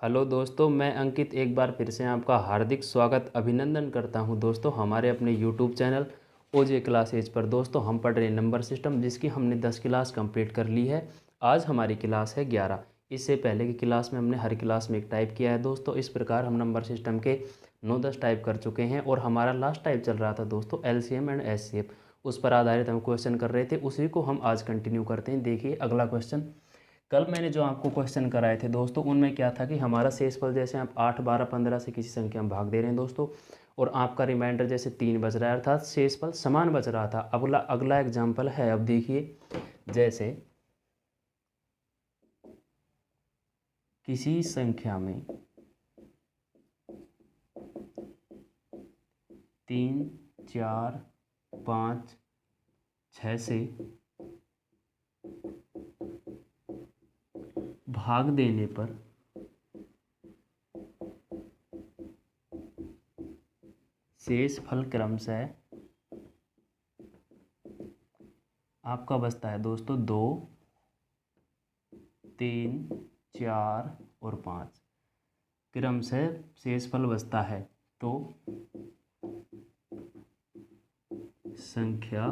Hello दोस्तों, मैं अंकित एक बार फिर से आपका हार्दिक स्वागत अभिनंदन करता हूं दोस्तों हमारे अपने यूट्यूब चैनल ओजे क्लासेज पर। दोस्तों हम पढ़ रहे हैं नंबर सिस्टम, जिसकी हमने 10 क्लास कंप्लीट कर ली है। आज हमारी क्लास है 11। इससे पहले की क्लास में हमने हर क्लास में एक टाइप किया है दोस्तों। इस प्रकार हम नंबर सिस्टम के 9-10 टाइप कर चुके हैं और हमारा लास्ट टाइप चल रहा था दोस्तों एलसीएम एंड एचसीएफ। उस पर आधारित हम क्वेश्चन कर रहे थे, उसी को हम आज कंटिन्यू करते हैं। देखिए अगला क्वेश्चन, कल मैंने जो आपको क्वेश्चन कराए थे दोस्तों, उनमें क्या था कि हमारा शेषफल जैसे आप 8, 12, 15 से किसी संख्या में भाग दे रहे हैं दोस्तों, और आपका रिमाइंडर जैसे 3 बच रहा है, अर्थात शेषफल समान बच रहा था। अगला अगला एग्जाम्पल है, अब देखिए, जैसे किसी संख्या में 3, 4, 5, 6 से भाग देने पर शेषफल क्रमशः आपका बचता है दोस्तों 2, 3, 4 और 5। क्रमशः शेषफल बचता है, तो संख्या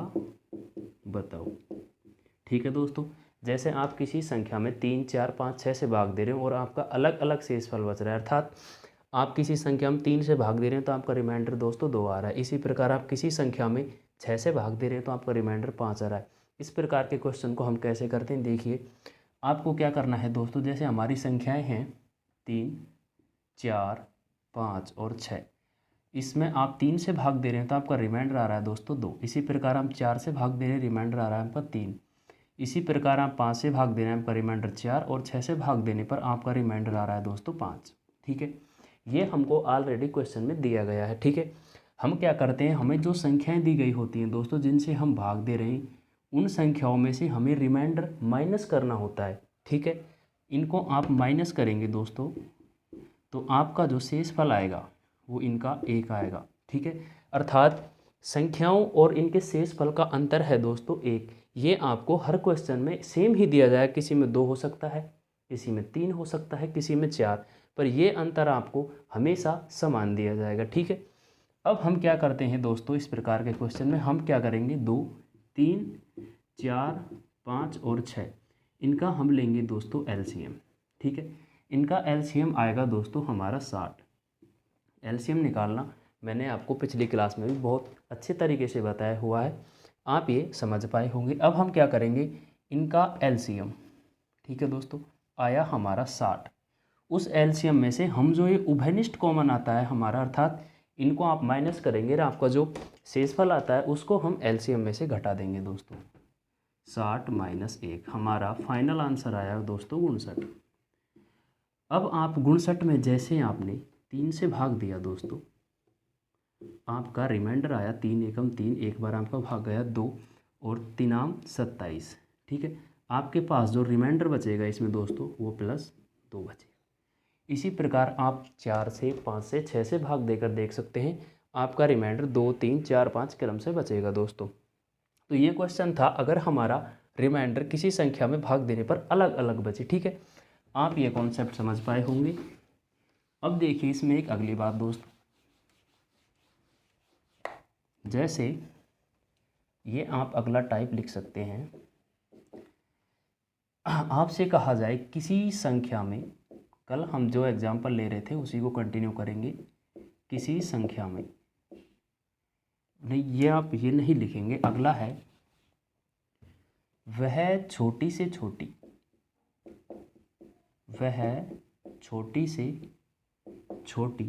बताओ। ठीक है दोस्तों, जैसे आप किसी संख्या में 3, 4, 5, 6 से भाग दे रहे हो और आपका अलग अलग शेषफल बच रहा है, अर्थात आप किसी संख्या में 3 से भाग दे रहे हैं तो आपका रिमाइंडर दोस्तों 2 आ रहा है। इसी प्रकार आप किसी संख्या में 6 से भाग दे रहे हैं तो आपका रिमाइंडर 5 आ रहा है। इस प्रकार के क्वेश्चन को हम कैसे करते हैं, देखिए आपको क्या करना है दोस्तों। जैसे हमारी संख्याएं हैं 3, 4, 5 और 6, इसमें आप 3 से भाग दे रहे हैं तो आपका रिमाइंडर आ रहा है दोस्तों 2। इसी प्रकार हम 4 से भाग दे रहे हैं, रिमाइंडर आ रहा है आपका 3। इसी प्रकार आप 5 से भाग दे रहे हैं, आपका रिमाइंडर 4, और 6 से भाग देने पर आपका रिमाइंडर आ रहा है दोस्तों 5। ठीक है, ये हमको ऑलरेडी क्वेश्चन में दिया गया है। ठीक है, हम क्या करते हैं, हमें जो संख्याएं दी गई होती हैं दोस्तों जिनसे हम भाग दे रहे हैं, उन संख्याओं में से हमें रिमाइंडर माइनस करना होता है। ठीक है, इनको आप माइनस करेंगे दोस्तों तो आपका जो शेषफल आएगा वो इनका 1 आएगा। ठीक है, अर्थात संख्याओं और इनके शेषफल का अंतर है दोस्तों 1। ये आपको हर क्वेश्चन में सेम ही दिया जाए, किसी में 2 हो सकता है, किसी में 3 हो सकता है, किसी में 4, पर ये अंतर आपको हमेशा समान दिया जाएगा। ठीक है, अब हम क्या करते हैं दोस्तों, इस प्रकार के क्वेश्चन में हम क्या करेंगे, 2, 3, 4, 5 और 6, इनका हम लेंगे दोस्तों एलसीएम। ठीक है, इनका एलसीएम आएगा दोस्तों हमारा 60। एलसीएम निकालना मैंने आपको पिछली क्लास में भी बहुत अच्छे तरीके से बताया हुआ है, आप ये समझ पाए होंगे। अब हम क्या करेंगे, इनका एलसीएम, ठीक है दोस्तों, आया हमारा 60। उस एलसीएम में से हम जो ये उभयनिष्ठ कॉमन आता है हमारा, अर्थात इनको आप माइनस करेंगे और आपका जो शेषफल आता है उसको हम एलसीएम में से घटा देंगे दोस्तों। 60 - 1, हमारा फाइनल आंसर आया दोस्तों 59। अब आप 59 में जैसे आपने 3 से भाग दिया दोस्तों, आपका रिमाइंडर आया 3 एकम 3, एक बार आपका भाग गया 2 और 3 27। ठीक है, आपके पास जो रिमाइंडर बचेगा इसमें दोस्तों वो +2 बचेगा। इसी प्रकार आप 4 से 5 से 6 से भाग देकर देख सकते हैं, आपका रिमाइंडर 2, 3, 4, 5 क्रम से बचेगा दोस्तों। तो ये क्वेश्चन था, अगर हमारा रिमाइंडर किसी संख्या में भाग देने पर अलग अलग बचे। ठीक है, आप ये कॉन्सेप्ट समझ पाए होंगे। अब देखिए इसमें एक अगली बात दोस्तों, जैसे ये आप अगला टाइप लिख सकते हैं, आपसे कहा जाए किसी संख्या में, कल हम जो एग्जाम्पल ले रहे थे उसी को कंटिन्यू करेंगे, किसी संख्या में, नहीं ये आप ये नहीं लिखेंगे, अगला है, वह छोटी से छोटी, वह छोटी से छोटी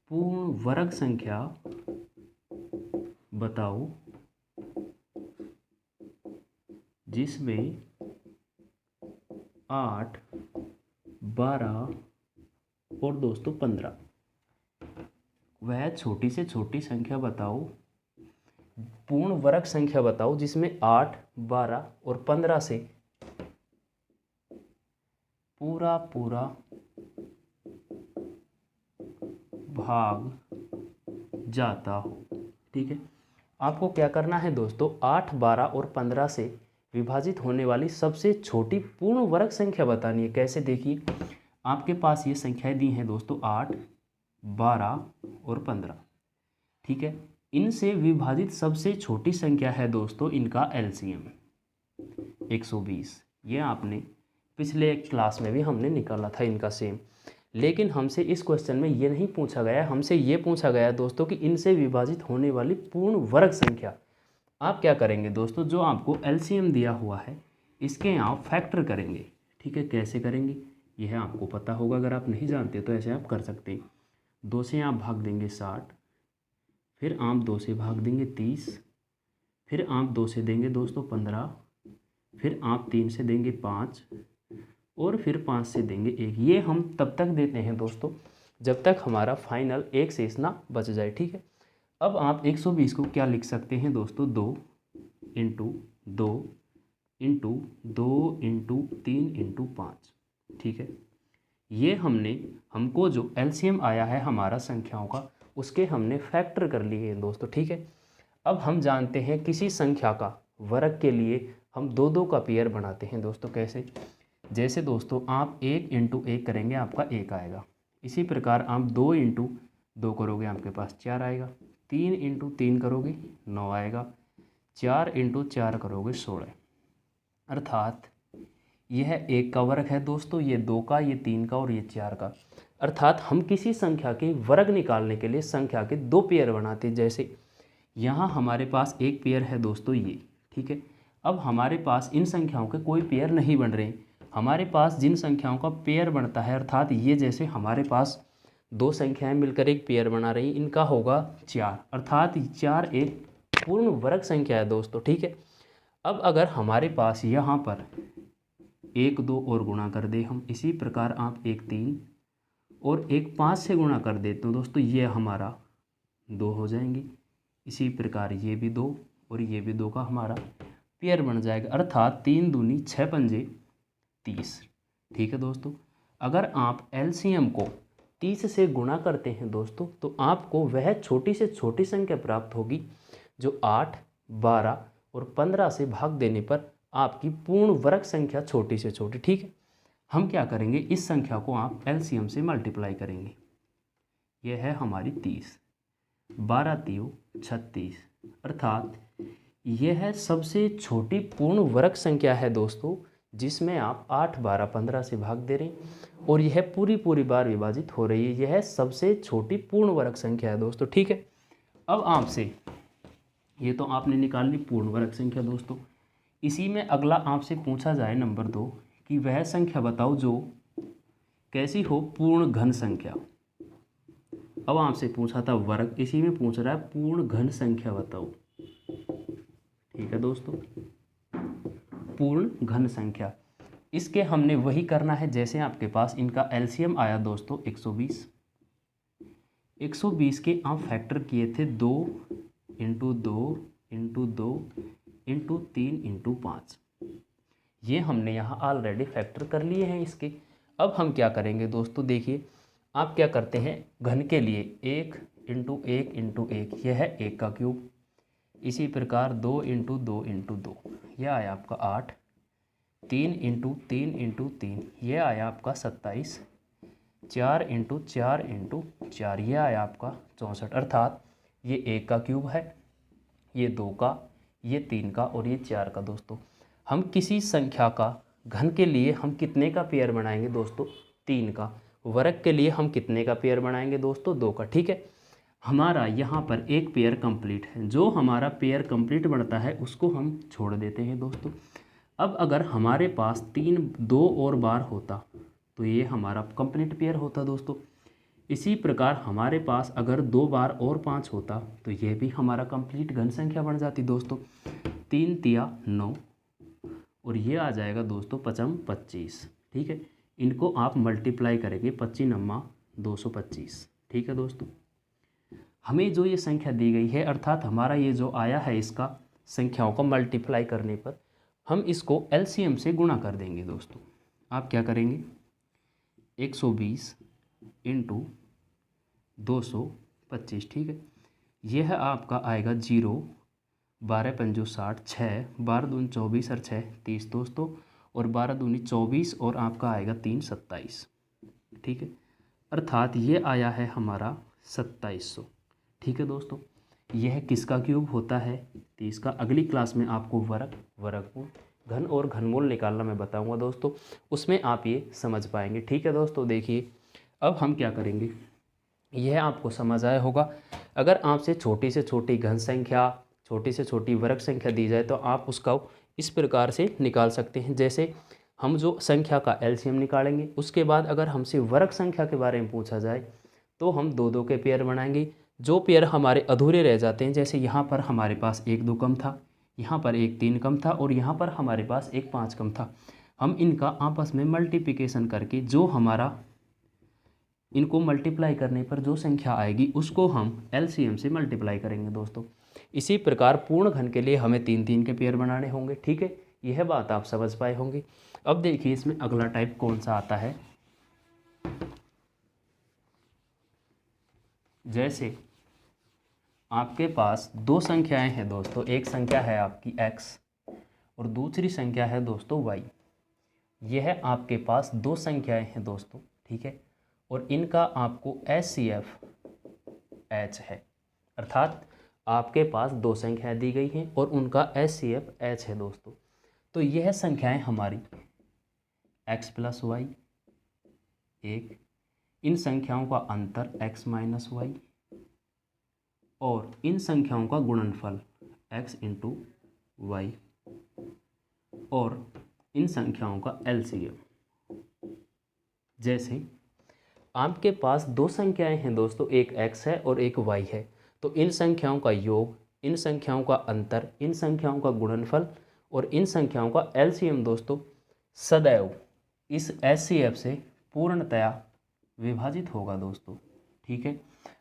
पूर्ण वर्ग संख्या बताओ जिसमें 8, 12 और दोस्तों 15। वह छोटी से छोटी संख्या बताओ, पूर्ण वर्ग संख्या बताओ जिसमें 8, 12 और 15 से पूरा भाग जाता हो। ठीक है, आपको क्या करना है दोस्तों, 8, 12 और 15 से विभाजित होने वाली सबसे छोटी पूर्ण वर्ग संख्या बतानी है। कैसे, देखिए आपके पास ये संख्याएं दी हैं दोस्तों 8, 12 और 15। ठीक है, इनसे विभाजित सबसे छोटी संख्या है दोस्तों इनका एलसीएम 120। ये आपने पिछले क्लास में भी हमने निकाला था इनका सेम। लेकिन हमसे इस क्वेश्चन में ये नहीं पूछा गया, हमसे ये पूछा गया दोस्तों कि इनसे विभाजित होने वाली पूर्ण वर्ग संख्या। आप क्या करेंगे दोस्तों, जो आपको एलसीएम दिया हुआ है इसके आप फैक्टर करेंगे। ठीक है, कैसे करेंगे यह आपको पता होगा, अगर आप नहीं जानते तो ऐसे आप कर सकते हैं। 2 से आप भाग देंगे 60, फिर आप 2 से भाग देंगे 30, फिर आप 2 से देंगे दोस्तों 15, फिर आप 3 से देंगे 5 और फिर 5 से देंगे 1। ये हम तब तक देते हैं दोस्तों जब तक हमारा फाइनल एक शेष ना बच जाए। ठीक है, अब आप 120 को क्या लिख सकते हैं दोस्तों, 2 इंटू 2 इंटू 2 इंटू 3 इंटू 5। ठीक है, ये हमको जो एलसीएम आया है हमारा संख्याओं का उसके हमने फैक्टर कर लिए हैं दोस्तों। ठीक है, अब हम जानते हैं किसी संख्या का वर्ग के लिए हम 2 का पेयर बनाते हैं दोस्तों। कैसे, जैसे दोस्तों आप 1 इंटू 1 करेंगे आपका 1 आएगा, इसी प्रकार आप 2 इंटू 2 करोगे आपके पास 4 आएगा, 3 इंटू 3 करोगे 9 आएगा, 4 इंटू 4 करोगे 16। अर्थात यह 1 का वर्ग है दोस्तों, ये 2 का, ये 3 का और ये 4 का। अर्थात हम किसी संख्या के वर्ग निकालने के लिए संख्या के 2 पेयर बनाते हैं। जैसे यहाँ हमारे पास एक पेयर है दोस्तों ये। ठीक है, अब हमारे पास इन संख्याओं के कोई पेयर नहीं बन रहे, हमारे पास जिन संख्याओं का पेयर बनता है, अर्थात ये जैसे हमारे पास 2 संख्याएं मिलकर एक पेयर बना रही, इनका होगा 4, अर्थात 4 एक पूर्ण वर्ग संख्या है दोस्तों। ठीक है, अब अगर हमारे पास यहाँ पर 1 2 और गुणा कर दे हम, इसी प्रकार आप 1 3 और 1 5 से गुणा कर देते हो दोस्तों, ये हमारा 2 हो जाएंगी। इसी प्रकार ये भी 2 और ये भी 2 का हमारा पेयर बन जाएगा, अर्थात 3 दूनी 6 पंजे 30। ठीक है दोस्तों, अगर आप एलसीएम को 30 से गुणा करते हैं दोस्तों तो आपको वह छोटी से छोटी संख्या प्राप्त होगी जो 8, 12 और 15 से भाग देने पर आपकी पूर्ण वर्ग संख्या छोटी से छोटी। ठीक है, हम क्या करेंगे, इस संख्या को आप एलसीएम से मल्टीप्लाई करेंगे। यह है हमारी 30, 12 3 36, अर्थात यह सबसे छोटी पूर्ण वर्ग संख्या है दोस्तों, जिसमें आप 8, 12, 15 से भाग दे रहे हैं और यह पूरी बार विभाजित हो रही है। यह सबसे छोटी पूर्ण वर्ग संख्या है दोस्तों। ठीक है, अब आपसे ये तो आपने निकाल ली पूर्ण वर्ग संख्या दोस्तों। इसी में अगला आपसे पूछा जाए नंबर 2 कि वह संख्या बताओ जो कैसी हो, पूर्ण घन संख्या। अब आपसे पूछा था वर्ग, इसी में पूछ रहा है पूर्ण घन संख्या बताओ। ठीक है दोस्तों, पूर्ण घन संख्या, इसके हमने वही करना है जैसे आपके पास इनका एलसीएम आया दोस्तों 120। 120 के आप फैक्टर किए थे 2 इंटू 2 इंटू 2 इंटू 3 इंटू 5। ये हमने यहाँ ऑलरेडी फैक्टर कर लिए हैं इसके। अब हम क्या करेंगे दोस्तों, देखिए आप क्या करते हैं, घन के लिए 1 इंटू 1 इंटू 1, यह है 1 का क्यूब। इसी प्रकार 2 इंटू 2 इंटू 2, यह आया आपका 8, 3 इंटू 3 इंटू 3, यह आया आपका 27, 4 इंटू 4 इंटू 4, यह आया आपका 64। अर्थात ये 1 का क्यूब है, ये 2 का, ये 3 का और ये 4 का। दोस्तों हम किसी संख्या का घन के लिए हम कितने का पेयर बनाएंगे दोस्तों, 3 का। वर्ग के लिए हम कितने का पेयर बनाएंगे दोस्तों, 2 का। ठीक है, हमारा यहाँ पर एक पेयर कंप्लीट है, जो हमारा पेयर कंप्लीट बनता है उसको हम छोड़ देते हैं दोस्तों। अब अगर हमारे पास 2 और बार होता तो ये हमारा कंप्लीट पेयर होता दोस्तों। इसी प्रकार हमारे पास अगर 2 बार और 5 होता तो ये भी हमारा कंप्लीट घन संख्या बन जाती दोस्तों। 3 तिया 9 और ये आ जाएगा दोस्तों 5 25। ठीक है, इनको आप मल्टीप्लाई करेंगे, 25 नम्मा 225। ठीक है दोस्तों, हमें जो ये संख्या दी गई है, अर्थात हमारा ये जो आया है इसका संख्याओं का मल्टीप्लाई करने पर हम इसको एलसीएम से गुणा कर देंगे दोस्तों। आप क्या करेंगे, 120 इंटू 225। ठीक है, यह आपका आएगा 0, 12 पंजो 60, 6, 12 दूनी 24 और 6 30 दोस्तों, और 12 दूनी 24 और आपका आएगा 3 27। ठीक है, अर्थात ये आया है हमारा 2700। ठीक है दोस्तों, यह किसका क्यूब होता है? तो इसका अगली क्लास में आपको वर्गमूल, घन और घनमूल निकालना मैं बताऊंगा दोस्तों, उसमें आप ये समझ पाएंगे। ठीक है दोस्तों, देखिए अब हम क्या करेंगे, यह आपको समझ आया होगा। अगर आपसे छोटी से छोटी घन संख्या, छोटी से छोटी वर्ग संख्या दी जाए तो आप उसका इस प्रकार से निकाल सकते हैं। जैसे हम जो संख्या का एलसीएम निकालेंगे, उसके बाद अगर हमसे वर्ग संख्या के बारे में पूछा जाए तो हम दो दो के पेयर बनाएंगे। जो पेयर हमारे अधूरे रह जाते हैं, जैसे यहाँ पर हमारे पास 1 2 कम था, यहाँ पर 1 3 कम था और यहाँ पर हमारे पास 1 5 कम था, हम इनका आपस में मल्टीप्लिकेशन करके जो हमारा इनको मल्टीप्लाई करने पर जो संख्या आएगी उसको हम एलसीएम से मल्टीप्लाई करेंगे दोस्तों। इसी प्रकार पूर्ण घन के लिए हमें 3 3 के पेयर बनाने होंगे। ठीक है, यह बात आप समझ पाए होंगे। अब देखिए इसमें अगला टाइप कौन सा आता है। जैसे आपके पास दो संख्याएं हैं दोस्तों, एक संख्या है आपकी x और दूसरी संख्या है दोस्तों y। यह आपके पास दो संख्याएं हैं दोस्तों, ठीक है, और इनका आपको HCF h है, अर्थात आपके पास दो संख्याएं दी गई हैं और उनका HCF h है दोस्तों। तो यह संख्याएं हमारी x प्लस वाई, एक, इन संख्याओं का अंतर x माइनस वाई और इन संख्याओं का गुणनफल x इंटू वाई और इन संख्याओं का एलसीएम। जैसे आपके पास दो संख्याएं हैं दोस्तों, एक x है और एक y है, तो इन संख्याओं का योग, इन संख्याओं का अंतर, इन संख्याओं का गुणनफल और इन संख्याओं का एलसीएम दोस्तों सदैव इस HCF से पूर्णतया विभाजित होगा दोस्तों। ठीक है,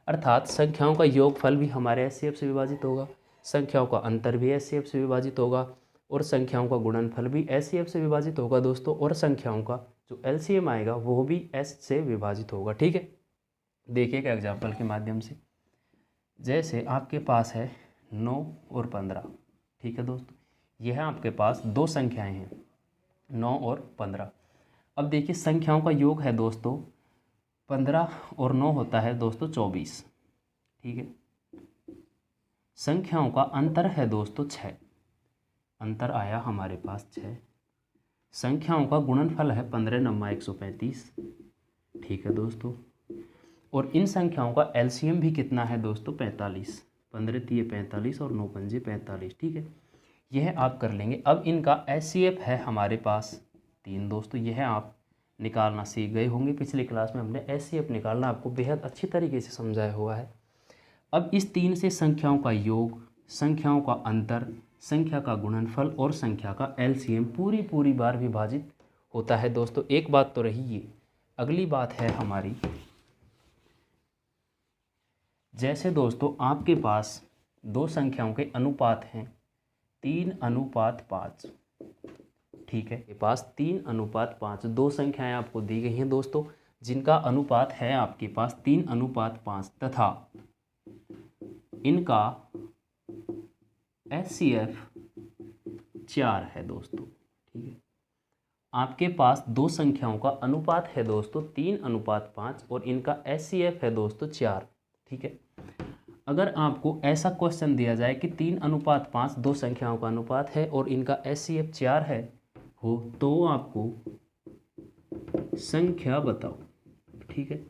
अर्थात संख्याओं का योगफल भी हमारे HCF से विभाजित होगा, संख्याओं का अंतर भी HCF से विभाजित होगा और संख्याओं का गुणनफल भी HCF से विभाजित होगा दोस्तों, और संख्याओं का जो LCM आएगा वो भी S से विभाजित होगा। ठीक है, देखिए एक एग्जाम्पल के माध्यम से। जैसे आपके पास है 9 और 15। ठीक है दोस्तों, यह आपके पास दो संख्याएं हैं 9 और 15। अब देखिए संख्याओं का योग है दोस्तों 15 और 9 होता है दोस्तों 24। ठीक है, संख्याओं का अंतर है दोस्तों 6, अंतर आया हमारे पास 6। संख्याओं का गुणनफल है 15 9 135। ठीक है दोस्तों, और इन संख्याओं का एलसीएम भी कितना है दोस्तों 45। 15 3 45 और 9 5 45। ठीक है, यह आप कर लेंगे। अब इनका HCF है हमारे पास 3 दोस्तों, यह आप निकालना सीख गए होंगे। पिछली क्लास में हमने HCF निकालना आपको बेहद अच्छी तरीके से समझाया हुआ है। अब इस 3 से संख्याओं का योग, संख्याओं का अंतर, संख्या का गुणनफल और संख्या का एलसीएम पूरी बार विभाजित होता है दोस्तों। एक बात तो रही ये, अगली बात है हमारी, जैसे दोस्तों आपके पास दो संख्याओं के अनुपात हैं 3:5। ठीक है, के पास 3:5 दो संख्याएं आपको दी गई हैं दोस्तों, जिनका अनुपात है आपके पास 3:5 तथा इनका HCF 4 है दोस्तों। ठीक है, आपके पास दो संख्याओं का अनुपात है दोस्तों 3:5 और इनका HCF है दोस्तों 4। ठीक है, अगर आपको ऐसा क्वेश्चन दिया जाए कि 3:5 दो संख्याओं का अनुपात है और इनका HCF 4 है हो, तो आपको संख्या बताओ। ठीक है,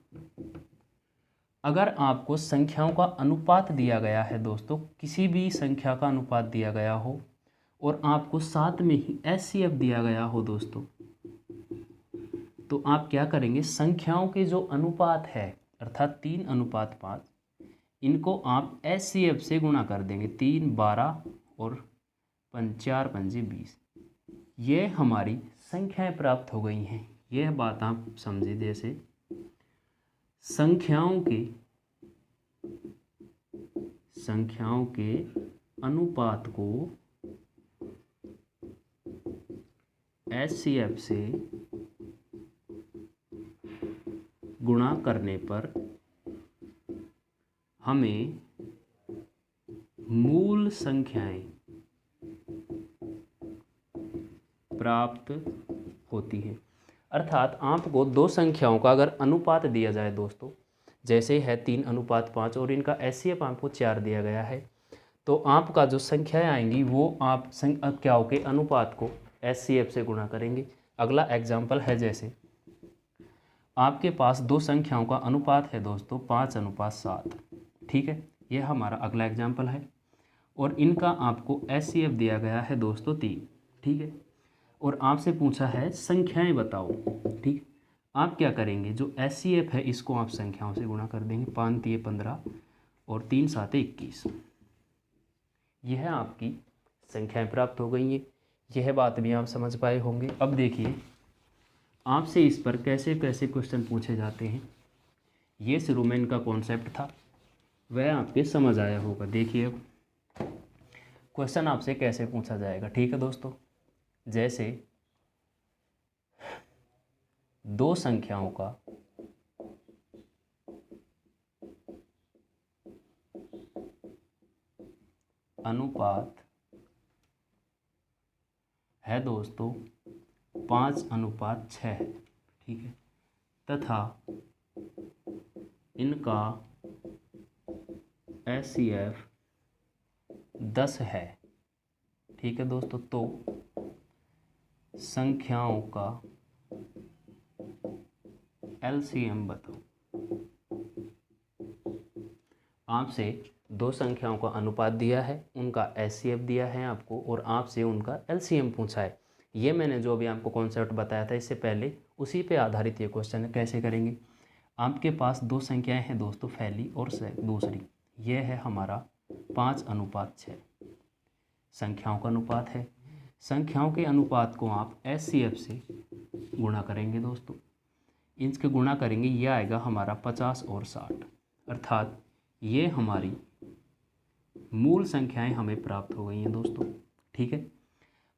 अगर आपको संख्याओं का अनुपात दिया गया है दोस्तों, किसी भी संख्या का अनुपात दिया गया हो और आपको साथ में ही HCF दिया गया हो दोस्तों, तो आप क्या करेंगे, संख्याओं के जो अनुपात है अर्थात 3:5, इनको आप HCF से गुणा कर देंगे। 3 12 और 4 5 20, ये हमारी संख्याएं प्राप्त हो गई हैं। यह बात आप समझे, जैसे संख्याओं के अनुपात को HCF से गुणा करने पर हमें मूल संख्याएं प्राप्त होती हैं। अर्थात आपको दो संख्याओं का अगर अनुपात दिया जाए दोस्तों, जैसे है 3:5 और इनका एचसीएफ आपको 4 दिया गया है, तो आपका जो संख्याएं आएंगी वो आप संख्याओं के अनुपात को एचसीएफ से गुणा करेंगे। अगला एग्जाम्पल है, जैसे आपके पास दो संख्याओं का अनुपात है दोस्तों 5:7, ठीक है, यह हमारा अगला एग्जाम्पल है। और इनका आपको एचसीएफ दिया गया है दोस्तों 3, ठीक है, और आपसे पूछा है संख्याएं बताओ, ठीक। आप क्या करेंगे, जो एचसीएफ है इसको आप संख्याओं से गुणा कर देंगे, 5×3 = 15 और 3×7 = 21। यह आपकी संख्याएं प्राप्त हो गई हैं। यह बात भी आप समझ पाए होंगे। अब देखिए आपसे इस पर कैसे कैसे क्वेश्चन पूछे जाते हैं, ये शुरू में इनका कॉन्सेप्ट था, वह आपके समझ आया होगा। देखिए अब क्वेश्चन आपसे कैसे पूछा जाएगा, ठीक है दोस्तों। जैसे दो संख्याओं का अनुपात है दोस्तों 5:6, ठीक है, तथा इनका एचसीएफ 10 है, ठीक है दोस्तों। तो संख्याओं का एलसीएम बताओ। आपसे दो संख्याओं का अनुपात दिया है, उनका एचसीएफ दिया है आपको, और आपसे उनका एलसीएम पूछा है। ये मैंने जो भी आपको कॉन्सेप्ट बताया था इससे पहले, उसी पे आधारित ये क्वेश्चन है। कैसे करेंगे, आपके पास दो संख्याएं हैं दोस्तों, पहली और दूसरी। यह है हमारा 5:6 संख्याओं का अनुपात है। संख्याओं के अनुपात को आप एचसीएफ से गुणा करेंगे दोस्तों। इनके गुणा करेंगे, ये आएगा हमारा 50 और 60, अर्थात ये हमारी मूल संख्याएं हमें प्राप्त हो गई हैं दोस्तों, ठीक है।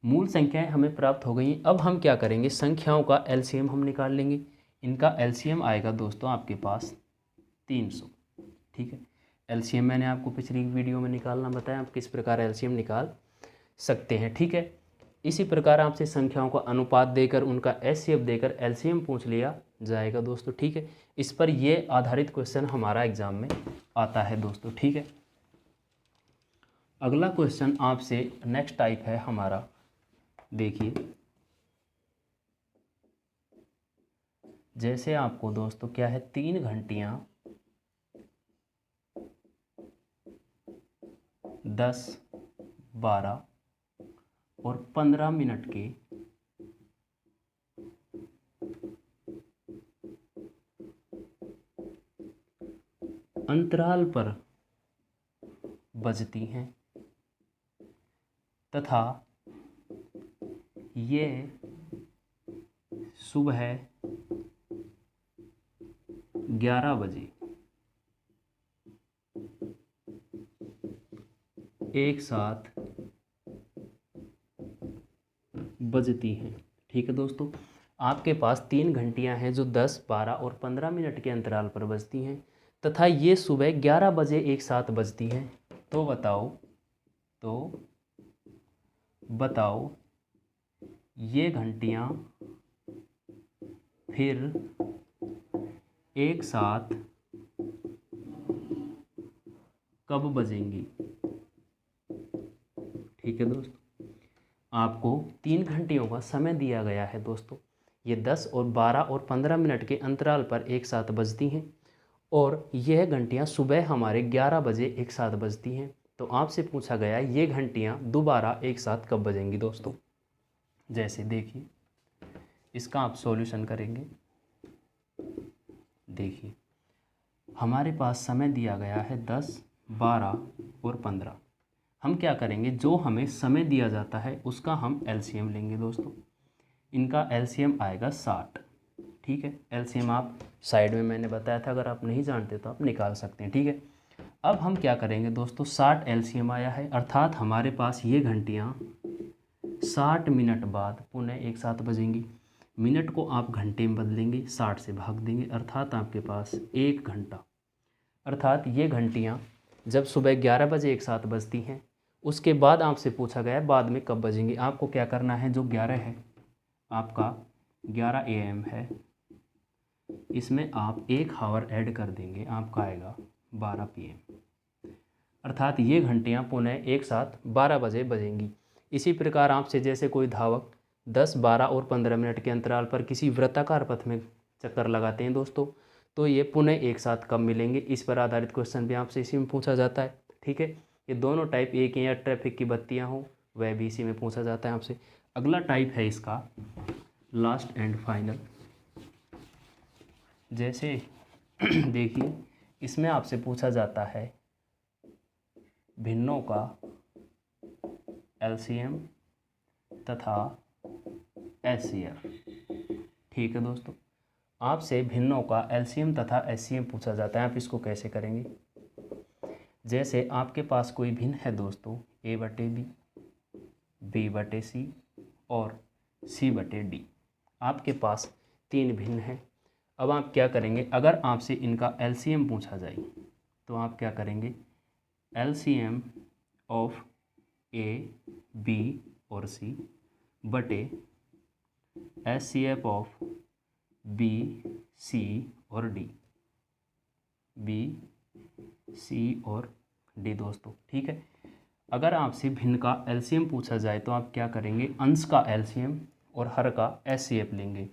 मूल संख्याएं हमें प्राप्त हो गई हैं। अब हम क्या करेंगे, संख्याओं का एलसीएम हम निकाल लेंगे। इनका एलसीएम आएगा दोस्तों आपके पास 300, ठीक है। एलसीएम मैंने आपको पिछली वीडियो में निकालना बताया, आप किस प्रकार एलसीएम निकाल सकते हैं, ठीक है। इसी प्रकार आपसे संख्याओं का अनुपात देकर उनका एचसीएफ देकर एलसीएम पूछ लिया जाएगा दोस्तों, ठीक है। इस पर ये आधारित क्वेश्चन हमारा एग्जाम में आता है दोस्तों, ठीक है। अगला क्वेश्चन आपसे नेक्स्ट टाइप है हमारा, देखिए जैसे आपको दोस्तों क्या है, 3 घंटियां 10, 12 और 15 मिनट के अंतराल पर बजती हैं, तथा ये सुबह 11 बजे एक साथ बजती हैं, ठीक है दोस्तों। आपके पास 3 घंटियां हैं जो 10, 12 और 15 मिनट के अंतराल पर बजती हैं, तथा ये सुबह 11 बजे एक साथ बजती हैं। तो बताओ ये घंटियां फिर एक साथ कब बजेंगी, ठीक है दोस्तों। आपको 3 घंटियों का समय दिया गया है दोस्तों। ये 10 और 12 और 15 मिनट के अंतराल पर एक साथ बजती हैं, और यह घंटियां सुबह हमारे 11 बजे एक साथ बजती हैं। तो आपसे पूछा गया ये घंटियां दोबारा एक साथ कब बजेंगी दोस्तों। जैसे देखिए इसका आप सॉल्यूशन करेंगे। देखिए हमारे पास समय दिया गया है 10, 12 और 15। हम क्या करेंगे, जो हमें समय दिया जाता है उसका हम एलसीएम लेंगे दोस्तों। इनका एलसीएम आएगा 60, ठीक है। एलसीएम आप साइड में मैंने बताया था, अगर आप नहीं जानते तो आप निकाल सकते हैं, ठीक है। अब हम क्या करेंगे दोस्तों, 60 एलसीएम आया है, अर्थात हमारे पास ये घंटियाँ 60 मिनट बाद पुनः एक साथ बजेंगी। मिनट को आप घंटे में बदलेंगे, 60 से भाग देंगे, अर्थात आपके पास 1 घंटा। अर्थात ये घंटियाँ जब सुबह 11 बजे एक साथ बजती हैं, उसके बाद आपसे पूछा गया है बाद में कब बजेंगी। आपको क्या करना है, जो 11 है आपका 11 AM है, इसमें आप 1 हावर ऐड कर देंगे, आपका आएगा 12 PM। अर्थात ये घंटियाँ पुनः एक साथ 12 बजे बजेंगी। इसी प्रकार आपसे जैसे कोई धावक 10, 12 और 15 मिनट के अंतराल पर किसी वृत्ताकार पथ में चक्कर लगाते हैं दोस्तों, तो ये पुनः एक साथ कब मिलेंगे, इस पर आधारित क्वेश्चन भी आपसे इसी में पूछा जाता है। ठीक है, ये दोनों टाइप एक ही, या ट्रैफिक की बत्तियाँ हों वह भी इसी में पूछा जाता है आपसे। अगला टाइप है इसका लास्ट एंड फाइनल। जैसे देखिए, इसमें आपसे पूछा जाता है भिन्नों का LCM तथा SCF। ठीक है दोस्तों, आपसे भिन्नों का LCM तथा SCM पूछा जाता है। आप इसको कैसे करेंगे? जैसे आपके पास कोई भिन्न है दोस्तों A/B, B/C और C/D। आपके पास 3 भिन्न हैं। अब आप क्या करेंगे? अगर आपसे इनका LCM पूछा जाए तो आप क्या करेंगे? LCM ऑफ A, B और C बटे SCF ऑफ B, C और D, B, C और D दोस्तों। ठीक है, अगर आपसे भिन्न का LCM पूछा जाए तो आप क्या करेंगे? अंश का LCM और हर का SCF लेंगे।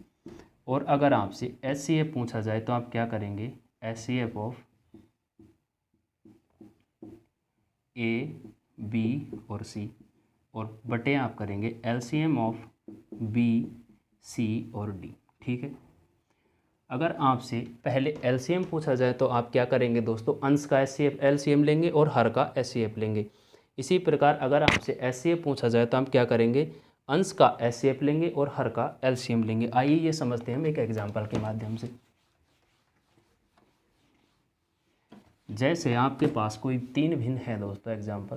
और अगर आपसे SCF पूछा जाए तो आप क्या करेंगे? SCF ऑफ A, B और C और बटे आप करेंगे LCM ऑफ B, C और D। ठीक है, अगर आपसे पहले LCM पूछा जाए तो आप क्या करेंगे दोस्तों? अंश का LCM लेंगे और हर का SCF लेंगे। इसी प्रकार अगर आपसे SCF पूछा जाए तो आप क्या करेंगे? अंश का SCF लेंगे और हर का LCM लेंगे। आइए ये समझते हैं हम एक एग्जाम्पल के माध्यम से। जैसे आपके पास कोई 3 भिन्न है दोस्तों, एग्जाम्पल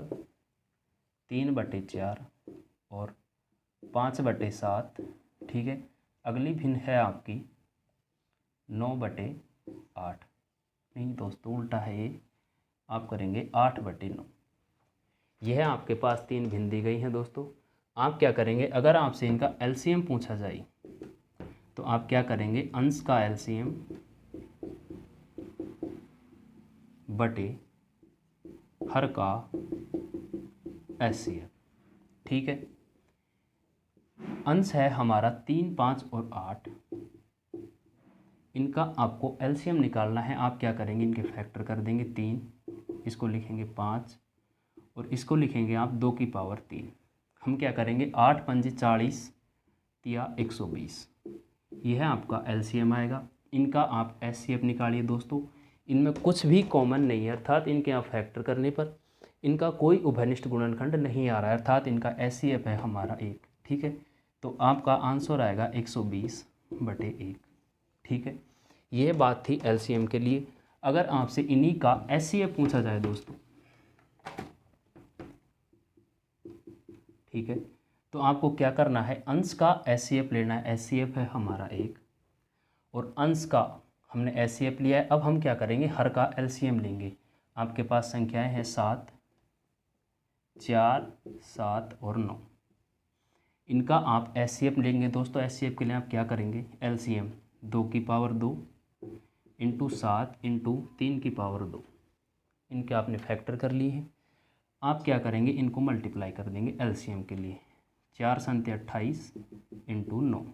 3/4 और 5/7। ठीक है, अगली भिन्न है आपकी 9/8। नहीं दोस्तों, उल्टा है ये, आप करेंगे 8/9। यह आपके पास 3 भिन्न दी गई हैं दोस्तों। आप क्या करेंगे? अगर आपसे इनका LCM पूछा जाए तो आप क्या करेंगे? अंश का LCM बटे हर का SCF। ठीक है, अंश है हमारा 3, 5 और 8। इनका आपको LCM निकालना है। आप क्या करेंगे? इनके फैक्टर कर देंगे 3, इसको लिखेंगे 5 और इसको लिखेंगे आप 2 की पावर 3। हम क्या करेंगे? 8 पंजे 40 या 120, यह आपका LCM आएगा। इनका आप SCF निकालिए दोस्तों। इनमें कुछ भी कॉमन नहीं है, अर्थात इनके आप फैक्टर करने पर इनका कोई उभयनिष्ठ गुणनखंड नहीं आ रहा है, अर्थात इनका SCF है हमारा 1। ठीक है, तो आपका आंसर आएगा 120/1। ठीक है, यह बात थी LCM के लिए। अगर आपसे इन्हीं का SCF पूछा जाए दोस्तों, ठीक है, तो आपको क्या करना है? अंश का SCF लेना है। SCF है हमारा 1 और अंश का हमने SCF लिया है। अब हम क्या करेंगे? हर का LCM लेंगे। आपके पास संख्याएं हैं 7, 4, 7 और 9। इनका आप SCF लेंगे दोस्तों। SCF के लिए आप क्या करेंगे? LCM 2 की पावर 2 इंटू 7 इंटू 3 की पावर 2। इनके आपने फैक्टर कर लिए हैं। आप क्या करेंगे? इनको मल्टीप्लाई कर देंगे LCM के लिए। 4 7 28 इंटू 9,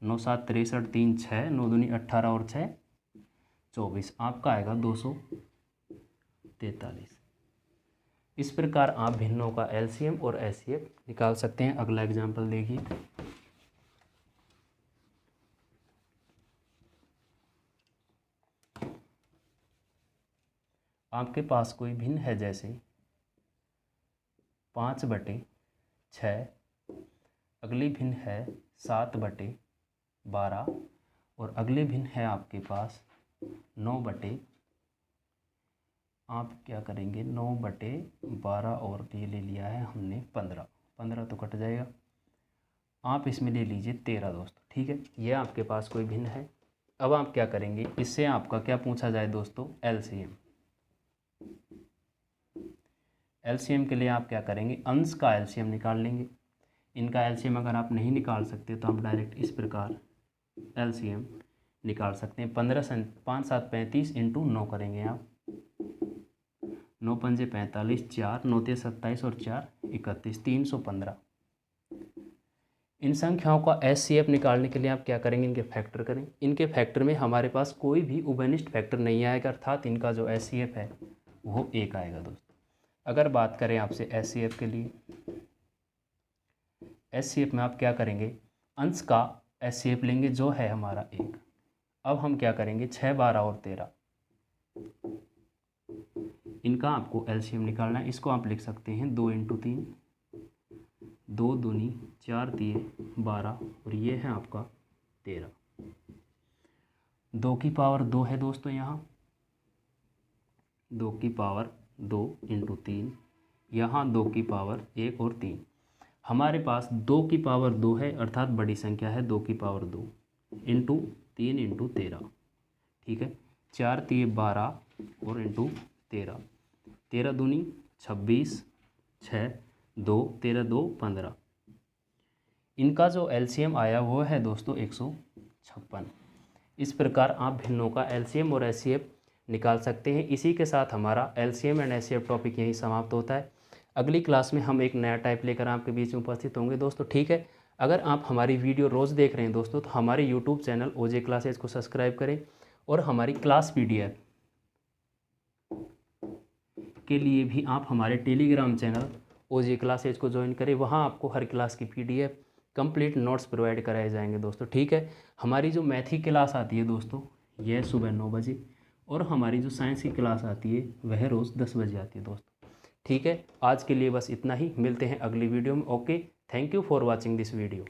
9 7 63, 3 6, 9 दूनी 18 और 6 24। आपका आएगा 243। इस प्रकार आप भिन्नों का LCM और SCF निकाल सकते हैं। अगला एग्जाम्पल देखिए। आपके पास कोई भिन्न है, जैसे 5/6, अगली भिन्न है 7/12 और अगली भिन्न है आपके पास 9/, आप क्या करेंगे? 9/12 और ये ले लिया है हमने 15, 15 तो कट जाएगा। आप इसमें ले लीजिए 13 दोस्तों। ठीक है, ये आपके पास कोई भिन्न है। अब आप क्या करेंगे? इससे आपका क्या पूछा जाए दोस्तों? LCM। LCM के लिए आप क्या करेंगे? अंश का LCM निकाल लेंगे। इनका एलसीएम अगर आप नहीं निकाल सकते तो आप डायरेक्ट इस प्रकार एलसीएम निकाल सकते हैं। 5 7 35 इंटू 9 करेंगे आप, 9 पंजे 45, 4 9 ते 27 और 4 31, 315। इन संख्याओं का एचसीएफ निकालने के लिए आप क्या करेंगे, इनके फैक्टर करें। इनके फैक्टर में हमारे पास कोई भी उभयनिष्ठ फैक्टर नहीं आएगा, अर्थात इनका जो एचसीएफ है वो 1 आएगा दोस्तों। अगर बात करें आपसे एचसीएफ के लिए, एचसीएफ में आप क्या करेंगे, अंश का एचसीएफ लेंगे जो है हमारा 1। अब हम क्या करेंगे, 6 12 और 13, इनका आपको एलसीएम निकालना है। इसको आप लिख सकते हैं 2 इंटू 3, 2 दूनी 4 तिये 12 और ये है आपका 13। 2 की पावर 2 है दोस्तों, यहाँ 2 की पावर 2 इंटू 3, यहाँ 2 की पावर 1 और 3। हमारे पास 2 की पावर 2 है, अर्थात बड़ी संख्या है, 2 की पावर 2 इंटू 3 इंटू 13, ठीक है। 4 तिये 12 और इंटू 13, 13 दूनी 26, 6 2 13 2 15। इनका जो एलसीएम आया वो है दोस्तों 156। इस प्रकार आप भिन्नों का एलसीएम और एचसीएफ निकाल सकते हैं। इसी के साथ हमारा एलसीएम एंड एचसीएफ टॉपिक यहीं समाप्त होता है। अगली क्लास में हम एक नया टाइप लेकर आपके बीच में उपस्थित होंगे दोस्तों, ठीक है। अगर आप हमारी वीडियो रोज़ देख रहे हैं दोस्तों तो हमारे यूट्यूब चैनल ओजे क्लासेज को सब्सक्राइब करें और हमारी क्लास पीडीएफ के लिए भी आप हमारे टेलीग्राम चैनल ओजे क्लासेज को ज्वाइन करें। वहाँ आपको हर क्लास की पीडीएफ कंप्लीट नोट्स प्रोवाइड कराए जाएंगे दोस्तों, ठीक है। हमारी जो मैथ की क्लास आती है दोस्तों यह सुबह 9 बजे, और हमारी जो साइंस की क्लास आती है वह रोज़ 10 बजे आती है दोस्तों, ठीक है। आज के लिए बस इतना ही, मिलते हैं अगली वीडियो में। Okay, thank you for watching this video.